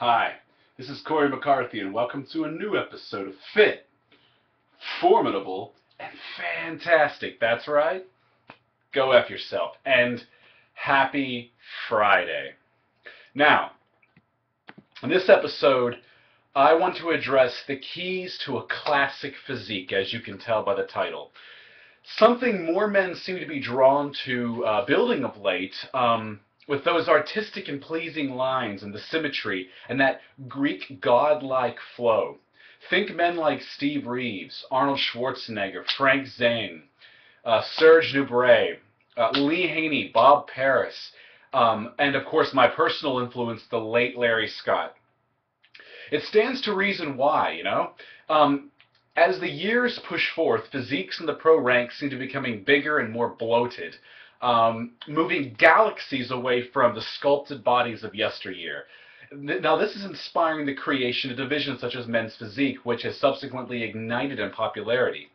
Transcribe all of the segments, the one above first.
Hi, this is Corey McCarthy, and welcome to a new episode of Fit, Formidable, and Fantastic. That's right. Go F yourself. And happy Friday. Now, in this episode, I want to address the keys to a classic physique, as you can tell by the title. Something more men seem to be drawn to building of late, with those artistic and pleasing lines and the symmetry and that Greek godlike flow. Think men like Steve Reeves, Arnold Schwarzenegger, Frank Zane, Serge Nubret, Lee Haney, Bob Paris, and of course my personal influence, the late Larry Scott. It stands to reason why, as the years push forth, physiques in the pro ranks seem to be becoming bigger and more bloated, moving galaxies away from the sculpted bodies of yesteryear. Now, this is inspiring the creation of divisions such as men's physique, which has subsequently ignited in popularity.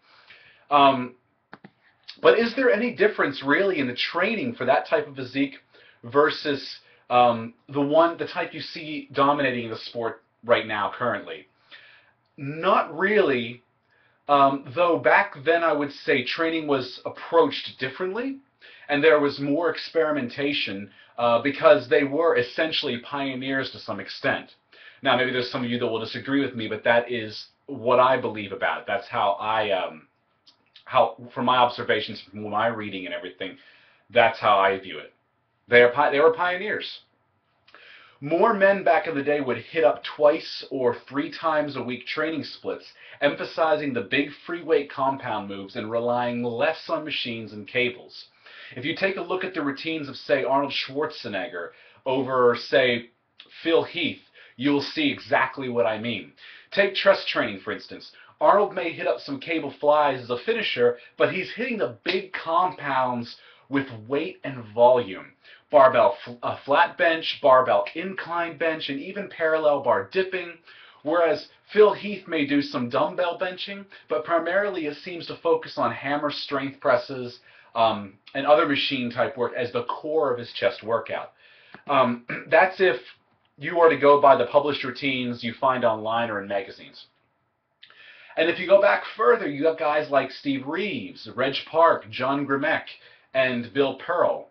But is there any difference really in the training for that type of physique versus the type you see dominating the sport right now currently? Not really, though back then I would say training was approached differently, and there was more experimentation because they were essentially pioneers to some extent. Now, maybe there's some of you that will disagree with me, but that is what I believe about it. That's from my observations, from my reading and everything, that's how I view it. They were pioneers. More men back in the day would hit up twice or three times a week training splits, emphasizing the big free weight compound moves and relying less on machines and cables. If you take a look at the routines of, say, Arnold Schwarzenegger over, say, Phil Heath, you'll see exactly what I mean. Take chest training, for instance. Arnold may hit up some cable flies as a finisher, but he's hitting the big compounds with weight and volume. Barbell flat bench, barbell incline bench, and even parallel bar dipping, whereas Phil Heath may do some dumbbell benching, but primarily it seems to focus on hammer strength presses and other machine type work as the core of his chest workout. That's if you are to go by the published routines you find online or in magazines. And if you go back further, you have guys like Steve Reeves, Reg Park, John Grimek, and Bill Pearl,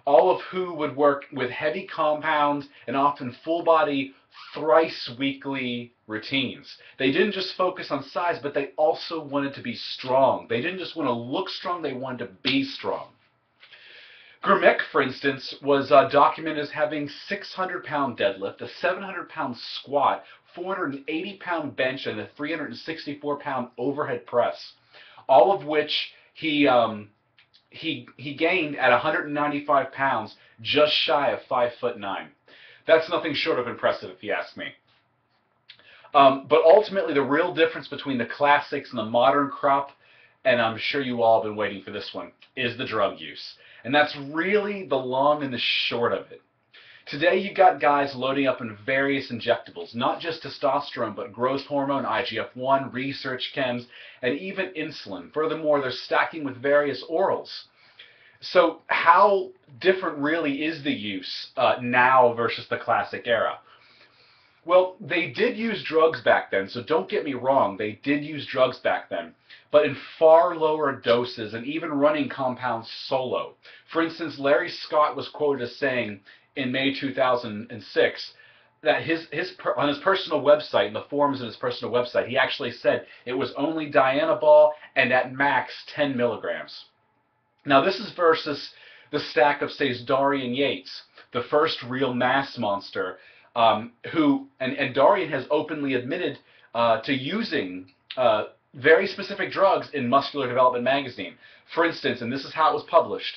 all of who would work with heavy compounds and often full-body, thrice-weekly routines. They didn't just focus on size, but they also wanted to be strong. They didn't just want to look strong, they wanted to be strong. Grimek, for instance, was documented as having 600-pound deadlift, a 700-pound squat, 480-pound bench, and a 364-pound overhead press, all of which he gained at 195 pounds, just shy of 5'9". That's nothing short of impressive, if you ask me. But ultimately, the real difference between the classics and the modern crop, and I'm sure you all have been waiting for this one, is the drug use. And that's really the long and the short of it. Today, you got guys loading up in various injectables, not just testosterone, but growth hormone, IGF-1, research chems, and even insulin. Furthermore, they're stacking with various orals. So how different really is the use now versus the classic era? Well, they did use drugs back then, so don't get me wrong, they did use drugs back then, but in far lower doses and even running compounds solo. For instance, Larry Scott was quoted as saying in May 2006 that on his personal website, in the forums in his personal website, he actually said it was only Dianabol and at max 10 milligrams. Now this is versus the stack of, say, Dorian Yates, the first real mass monster, and Dorian has openly admitted to using very specific drugs in Muscular Development magazine. For instance, and this is how it was published,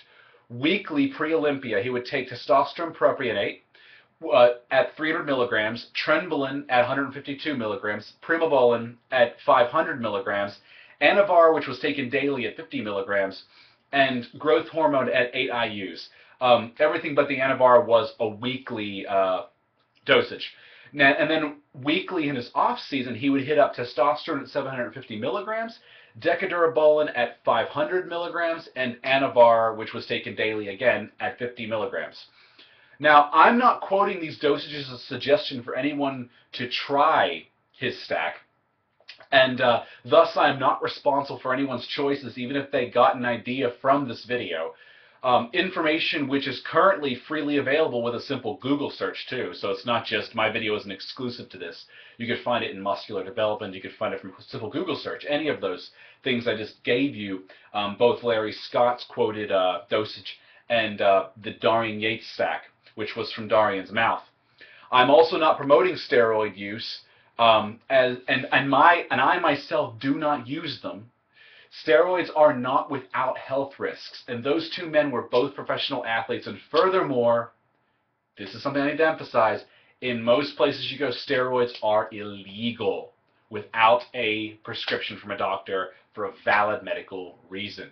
weekly pre-Olympia, he would take testosterone propionate at 300 milligrams, trenbolin at 152 milligrams, primobolan at 500 milligrams, Anavar, which was taken daily at 50 milligrams, and growth hormone at 8 IUs. Everything but the Anavar was a weekly dosage. Now, and then weekly in his off-season, he would hit up testosterone at 750 milligrams, Decadurabolin at 500 milligrams, and Anavar, which was taken daily again, at 50 milligrams. Now, I'm not quoting these dosages as a suggestion for anyone to try his stack, and thus I am not responsible for anyone's choices, even if they got an idea from this video. Information which is currently freely available with a simple Google search too, so it's not just my video isn't exclusive to this. You could find it in muscular development, you could find it from a simple Google search, any of those things I just gave you, both Larry Scott's quoted dosage and the Darian Yates stack, which was from Darian's mouth. I'm also not promoting steroid use, and I myself do not use them. Steroids are not without health risks, and those two men were both professional athletes, and furthermore, this is something I need to emphasize, in most places you go, steroids are illegal without a prescription from a doctor for a valid medical reason.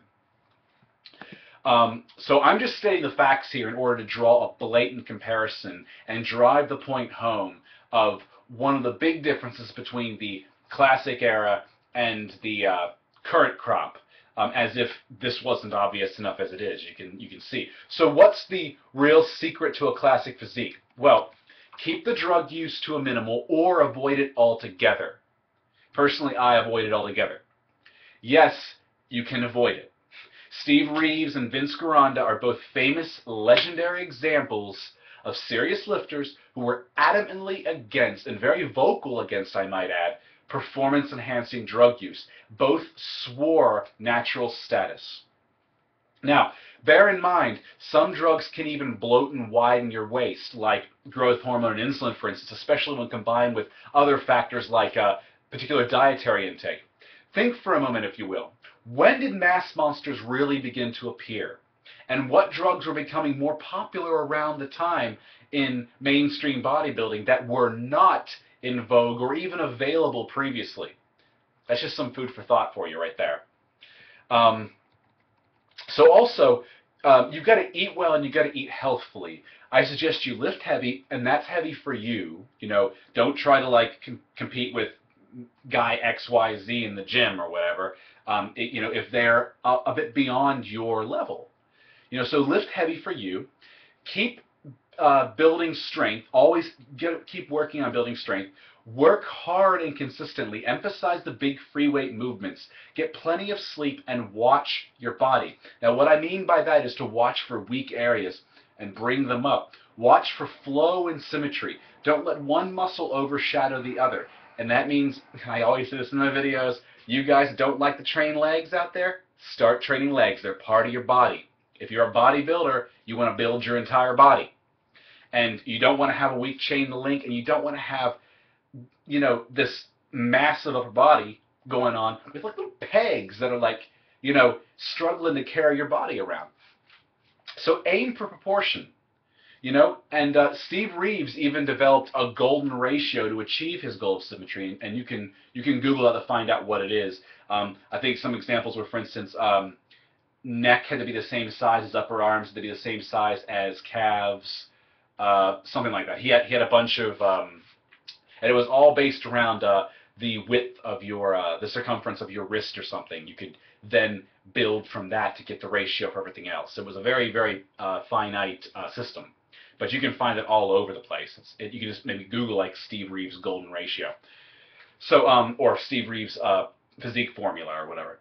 So I'm just stating the facts here in order to draw a blatant comparison and drive the point home of one of the big differences between the classic era and the current crop, as if this wasn't obvious enough as it is. You can see. So what's the real secret to a classic physique? Well, keep the drug use to a minimal or avoid it altogether. Personally, I avoid it altogether. Yes, you can avoid it. Steve Reeves and Vince Gironda are both famous, legendary examples of serious lifters who were adamantly against, and very vocal against, I might add, performance-enhancing drug use. Both swore natural status. Now, bear in mind, some drugs can even bloat and widen your waist, like growth hormone and insulin, for instance, especially when combined with other factors like particular dietary intake. Think for a moment, if you will. When did mass monsters really begin to appear? And what drugs were becoming more popular around the time in mainstream bodybuilding that were not in vogue or even available previously? That's just some food for thought for you right there. So also, you've got to eat well and you've got to eat healthfully. I suggest you lift heavy, and that's heavy for you. You know, don't try to like compete with guy XYZ in the gym or whatever. You know, if they're a bit beyond your level. You know, so lift heavy for you. Keep building strength. Always keep working on building strength. Work hard and consistently. Emphasize the big free weight movements. Get plenty of sleep and watch your body. Now, what I mean by that is to watch for weak areas and bring them up. Watch for flow and symmetry. Don't let one muscle overshadow the other. And that means, I always say this in my videos, you guys don't like to train legs out there? Start training legs. They're part of your body. If you're a bodybuilder, you want to build your entire body. And you don't want to have a weak chain to link, and you don't want to have, you know, this massive upper body going on with like little pegs that are like, you know, struggling to carry your body around. So aim for proportion. You know, and Steve Reeves even developed a golden ratio to achieve his goal of symmetry, and you can Google that to find out what it is. I think some examples were, for instance, neck had to be the same size as upper arms, had to be the same size as calves, something like that. He had a bunch of, and it was all based around the width of your, the circumference of your wrist or something. You could then build from that to get the ratio for everything else. It was a very, very finite system. But you can find it all over the place. You can just maybe Google like Steve Reeves golden ratio. So, or Steve Reeves physique formula or whatever.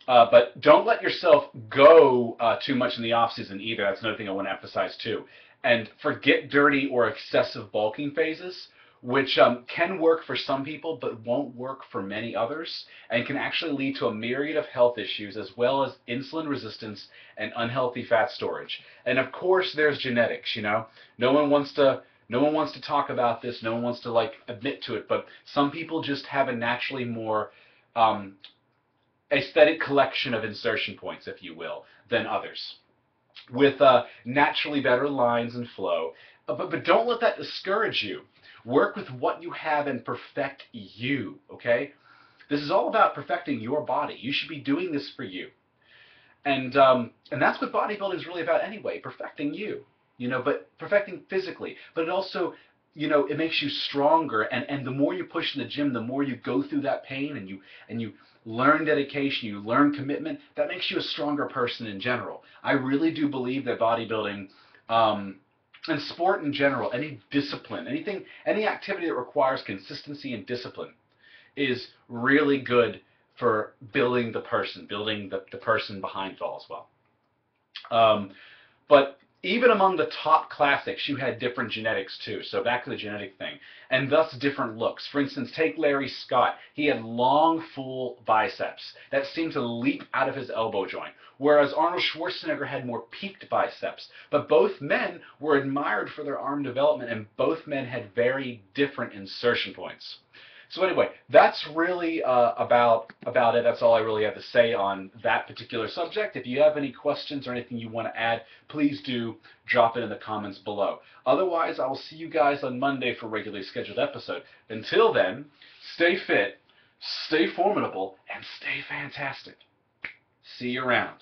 But don't let yourself go too much in the off season either. That's another thing I want to emphasize too. And forget dirty or excessive bulking phases, which can work for some people but won't work for many others, and can actually lead to a myriad of health issues as well as insulin resistance and unhealthy fat storage. And of course there's genetics, you know. No one wants to talk about this, no one wants to like admit to it, but some people just have a naturally more aesthetic collection of insertion points, if you will, than others, with naturally better lines and flow. But don't let that discourage you. Work with what you have and perfect you, okay? This is all about perfecting your body. You should be doing this for you. And that's what bodybuilding is really about anyway, perfecting you, you know, but perfecting physically. But it also, you know, it makes you stronger, and the more you push in the gym, the more you go through that pain, and you learn dedication, you learn commitment, that makes you a stronger person in general. I really do believe that bodybuilding And sport in general, any discipline, any activity that requires consistency and discipline is really good for building the person behind it all as well. But even among the top classics, you had different genetics too. So back to the genetic thing, and thus different looks. For instance, take Larry Scott. He had long, full biceps that seemed to leap out of his elbow joint, whereas Arnold Schwarzenegger had more peaked biceps. But both men were admired for their arm development, and both men had very different insertion points. So anyway, that's really about it. That's all I really have to say on that particular subject. If you have any questions or anything you want to add, please do drop it in the comments below. Otherwise, I will see you guys on Monday for a regularly scheduled episode. Until then, stay fit, stay formidable, and stay fantastic. See you around.